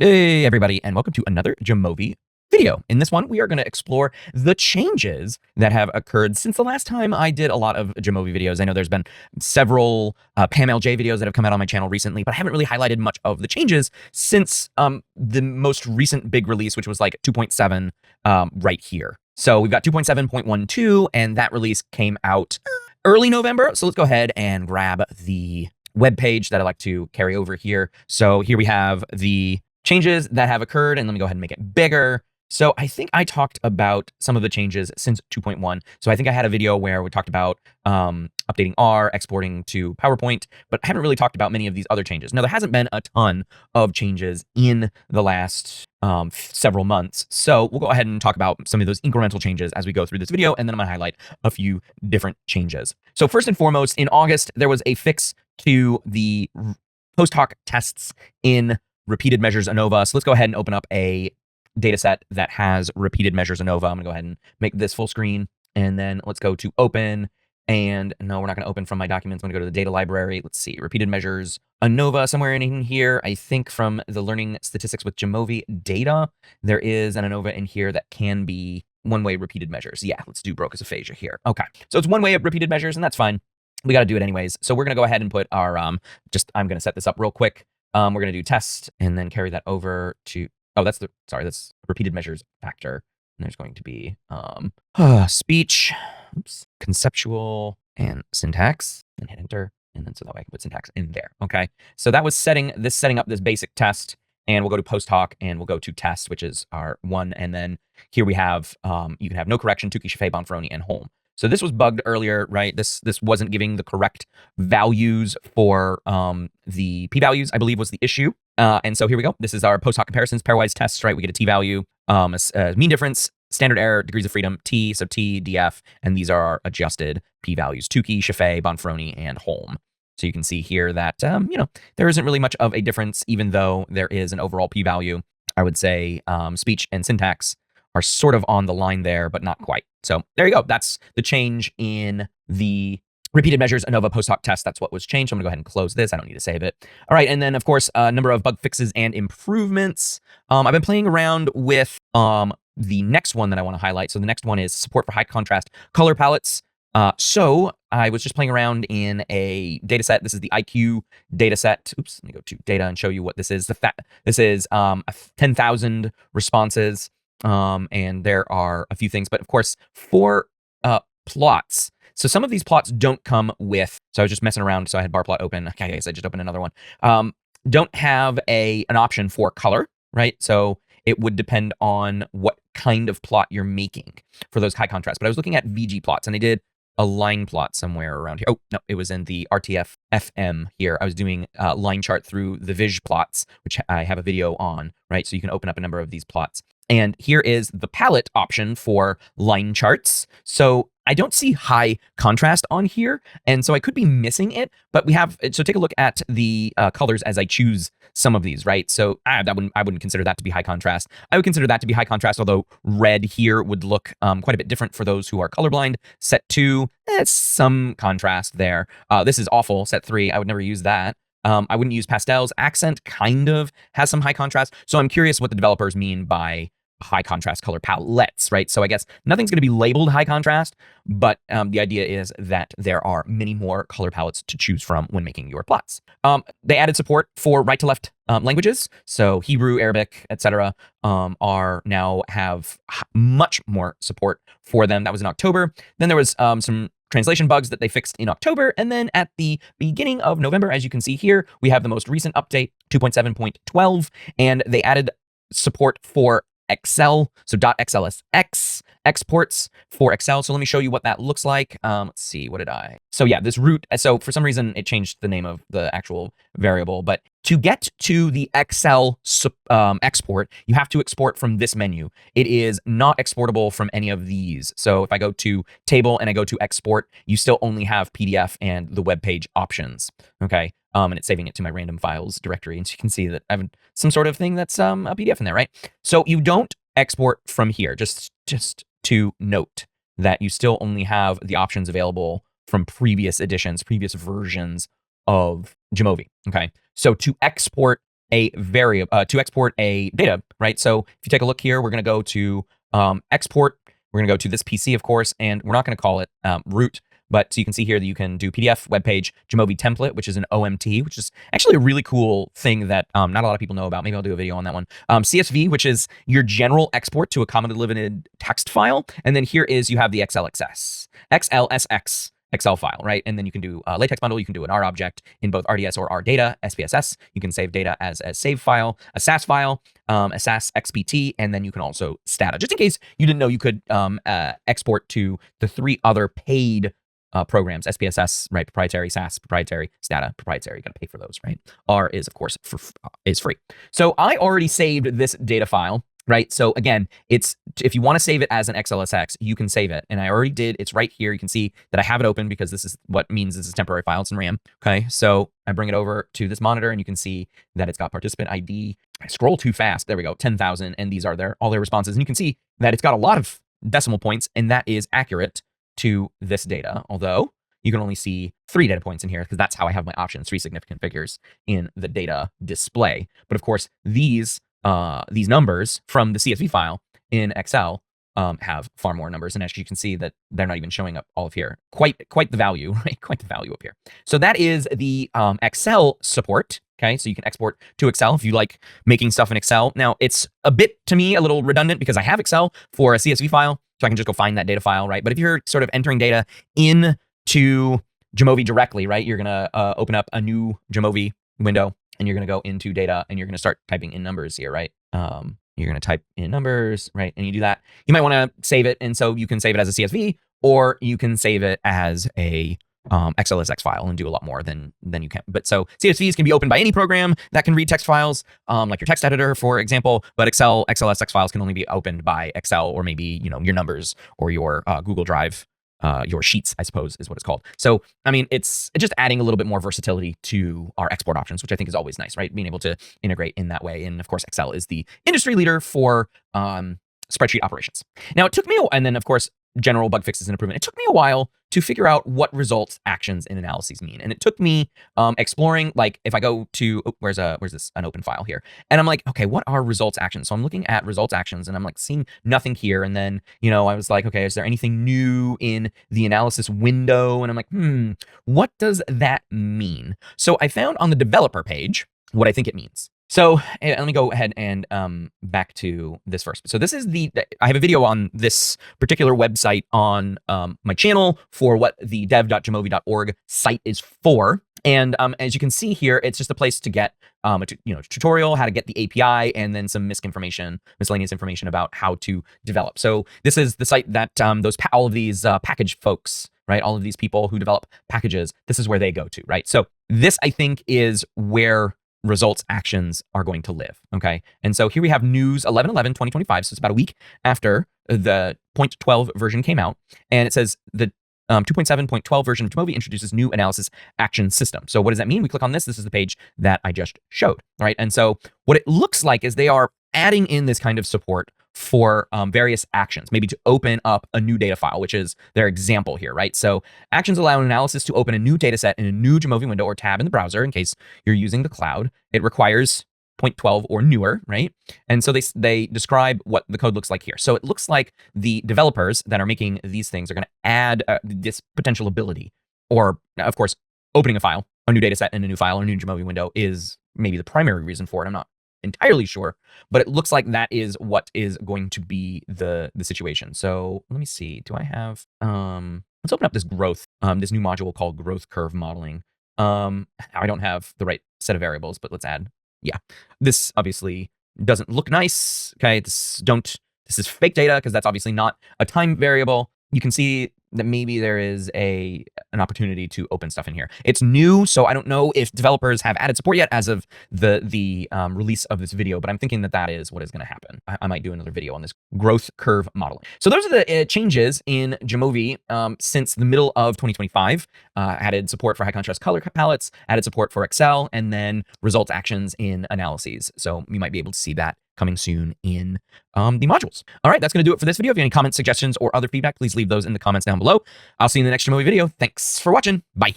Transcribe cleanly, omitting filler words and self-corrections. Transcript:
Hey everybody, and welcome to another Jamovi video. In this one, we are going to explore the changes that have occurred since the last time I did a lot of Jamovi videos. I know there's been several PAMLJ videos that have come out on my channel recently, but I haven't really highlighted much of the changes since the most recent big release, which was like 2.7 right here. So we've got 2.7.12, and that release came out early November. So let's go ahead and grab the web page that I like to carry over here. So here we have the changes that have occurred, and let me go ahead and make it bigger. So I think I talked about some of the changes since 2.1. So I think I had a video where we talked about updating R, exporting to PowerPoint, but I haven't really talked about many of these other changes. Now, there hasn't been a ton of changes in the last several months. So we'll go ahead and talk about some of those incremental changes as we go through this video, and then I'm going to highlight a few different changes. So first and foremost, in August, there was a fix to the post hoc tests in repeated measures ANOVA. So let's go ahead and open up a data set that has repeated measures ANOVA. I'm gonna go ahead and make this full screen, and then let's go to open. And no, we're not gonna open from my documents. I'm gonna go to the data library. Let's see, repeated measures ANOVA somewhere in here. I think from the learning statistics with Jamovi data, there is an ANOVA in here that can be one-way repeated measures. Yeah, let's do Broca's aphasia here. Okay, so it's one way of repeated measures, and that's fine. We got to do it anyways. So we're gonna go ahead and put our I'm gonna set this up real quick. We're going to do test and then carry that over to, that's repeated measures factor. And there's going to be speech, conceptual, and syntax, and hit enter. And then so that way I can put syntax in there. Okay. So that was setting up this basic test, and we'll go to post hoc and we'll go to test, which is our one. And then here we have, you can have no correction, Tukey, Shafay, Bonferroni, and Holm. So this was bugged earlier, right? This wasn't giving the correct values for the p-values, I believe was the issue. And so here we go. This is our post hoc comparisons, pairwise tests, right? We get a t-value, mean difference, standard error, degrees of freedom, t, so t, df, and these are our adjusted p-values, Tukey, Shafay, Bonferroni, and Holm. So you can see here that, there isn't really much of a difference, even though there is an overall p-value. I would say speech and syntax are sort of on the line there, but not quite. So there you go. That's the change in the repeated measures ANOVA post hoc test. That's what was changed. I'm gonna go ahead and close this. I don't need to save it. All right, and then of course, a number of bug fixes and improvements. I've been playing around with the next one that I want to highlight. So the next one is support for high contrast color palettes. So I was just playing around in a data set. This is the IQ data set. Oops, let me go to data and show you what this is. This is 10,000 responses. And there are a few things, but of course, for plots. So some of these plots don't come with, so I was just messing around. So I had bar plot open. Okay, I guess I just opened another one. Don't have an option for color, right? So it would depend on what kind of plot you're making for those high contrast. But I was looking at VG plots, and they did a line plot somewhere around here. Oh, no, it was in the RTF FM here. I was doing a line chart through the Vig plots, which I have a video on, right? So you can open up a number of these plots. And here is the palette option for line charts. So I don't see high contrast on here, and so I could be missing it, but we have, so take a look at the colors as I choose some of these, right? So I wouldn't consider that to be high contrast. I would consider that to be high contrast, although red here would look quite a bit different for those who are colorblind. Set 2, some contrast there. This is awful, set 3, I would never use that. I wouldn't use pastels. Accent kind of has some high contrast, so I'm curious what the developers mean by high contrast color palettes, right? So I guess nothing's going to be labeled high contrast, but the idea is that there are many more color palettes to choose from when making your plots. They added support for right to left languages. So Hebrew, Arabic, etc. are now have much more support for them. That was in October. Then there was some translation bugs that they fixed in October. And then at the beginning of November, as you can see here, we have the most recent update, 2.7.12, and they added support for Excel, so .xlsx exports for Excel. So let me show you what that looks like. Let's see, what did I? So yeah, this root, so for some reason it changed the name of the actual variable, but to get to the Excel export, you have to export from this menu. It is not exportable from any of these. So if I go to table and I go to export, you still only have PDF and the web page options, okay? And it's saving it to my random files directory. And so you can see that I have some sort of thing that's a PDF in there, right? So you don't export from here, just to note that you still only have the options available from previous editions, previous versions of Jamovi, okay? So to export a variable, to export a data, right? So if you take a look here, we're going to go to export. We're going to go to this PC, of course, and we're not going to call it root. But so you can see here that you can do PDF, web page, Jamovi template, which is an OMT, which is actually a really cool thing that not a lot of people know about. Maybe I'll do a video on that one. CSV, which is your general export to a commonly limited text file. And then here is, you have the xlsx Excel file, right? And then you can do a latex bundle. You can do an R object in both RDS or RData, SPSS. You can save data as a save file, a SAS file, a SAS XPT, and then you can also Stata. Just in case you didn't know, you could export to the 3 other paid programs: SPSS, right, proprietary; SAS, proprietary; Stata, proprietary. You got to pay for those, right? R is, of course, is free. So I already saved this data file, right? So again, it's, if you want to save it as an xlsx, you can save it, and I already did. It's right here. You can see that I have it open because this is what means this is a temporary file. It's in RAM. Okay, so I bring it over to this monitor, and you can see that it's got participant ID. I scroll too fast. There we go, 10,000, and these are all their responses, and you can see that it's got a lot of decimal points, and that is accurate to this data, although you can only see 3 data points in here because that's how I have my options, 3 significant figures in the data display. But of course, these numbers from the CSV file in Excel have far more numbers, and as you can see that they're not even showing up all of here. Quite the value, right? Quite the value up here. So that is the Excel support. Okay, so you can export to Excel if you like making stuff in Excel. Now, it's a bit, to me, a little redundant because I have Excel for a CSV file, so I can just go find that data file, right? But if you're sort of entering data into Jamovi directly, right, you're going to open up a new Jamovi window, and you're going to go into data, and you're going to start typing in numbers here, right? You're going to type in numbers, right? And you do that. You might want to save it, and so you can save it as a CSV, or you can save it as a xlsx file and do a lot more than you can. But so CSVs can be opened by any program that can read text files, like your text editor, for example. But xlsx files can only be opened by Excel, or maybe, your numbers, or your Google Drive, your sheets, I suppose, is what it's called. So, I mean, it's just adding a little bit more versatility to our export options, which I think is always nice, right? Being able to integrate in that way. And of course, Excel is the industry leader for spreadsheet operations. Now, it took me, and then of course, general bug fixes and improvement. It took me a while to figure out what results, actions, and analyses mean. And it took me exploring, like, if I go to, where's this, an open file here. And I'm like, okay, what are results, actions? So I'm looking at results, actions, and I'm like seeing nothing here. And then, I was like, okay, is there anything new in the analysis window? And I'm like, what does that mean? So I found on the developer page what I think it means. So let me go ahead and back to this first. So this is I have a video on this particular website on my channel for what the dev.jamovi.org site is for. And as you can see here, it's just a place to get a tutorial, how to get the API, and then some miscellaneous information about how to develop. So this is the site that all of these package folks, right? All of these people who develop packages, this is where they go to, right? So this, I think, is where results, actions are going to live. Okay. And so here we have news 11/11/2025. So it's about a week after the 0.12 version came out. And it says the 2.7.12 version of Jamovi introduces new analysis action system. So what does that mean? We click on this. This is the page that I just showed. Right. And so what it looks like is they are adding in this kind of support for various actions, maybe to open up a new data file, which is their example here, right? So actions allow an analysis to open a new data set in a new Jamovi window or tab in the browser in case you're using the cloud. It requires 0.12 or newer, right? And so they describe what the code looks like here. So it looks like the developers that are making these things are going to add this potential ability, or of course, opening a file, a new data set in a new file or a new Jamovi window is maybe the primary reason for it. I'm not entirely sure, but it looks like that is what is going to be the situation. So let me see. Do I have let's open up this this new module called growth curve modeling. I don't have the right set of variables, but let's add. Yeah, this obviously doesn't look nice. Okay, this is fake data because that's obviously not a time variable. You can see that maybe there is an opportunity to open stuff in here. It's new, so I don't know if developers have added support yet as of the release of this video, but I'm thinking that is what is going to happen. I might do another video on this growth curve modeling. So those are the changes in Jamovi since the middle of 2025. Added support for high contrast color palettes, added support for Excel, and then results, actions in analyses. So you might be able to see that coming soon in the modules. All right, that's going to do it for this video. If you have any comments, suggestions, or other feedback, please leave those in the comments down below. I'll see you in the next Jamovi video. Thanks for watching. Bye.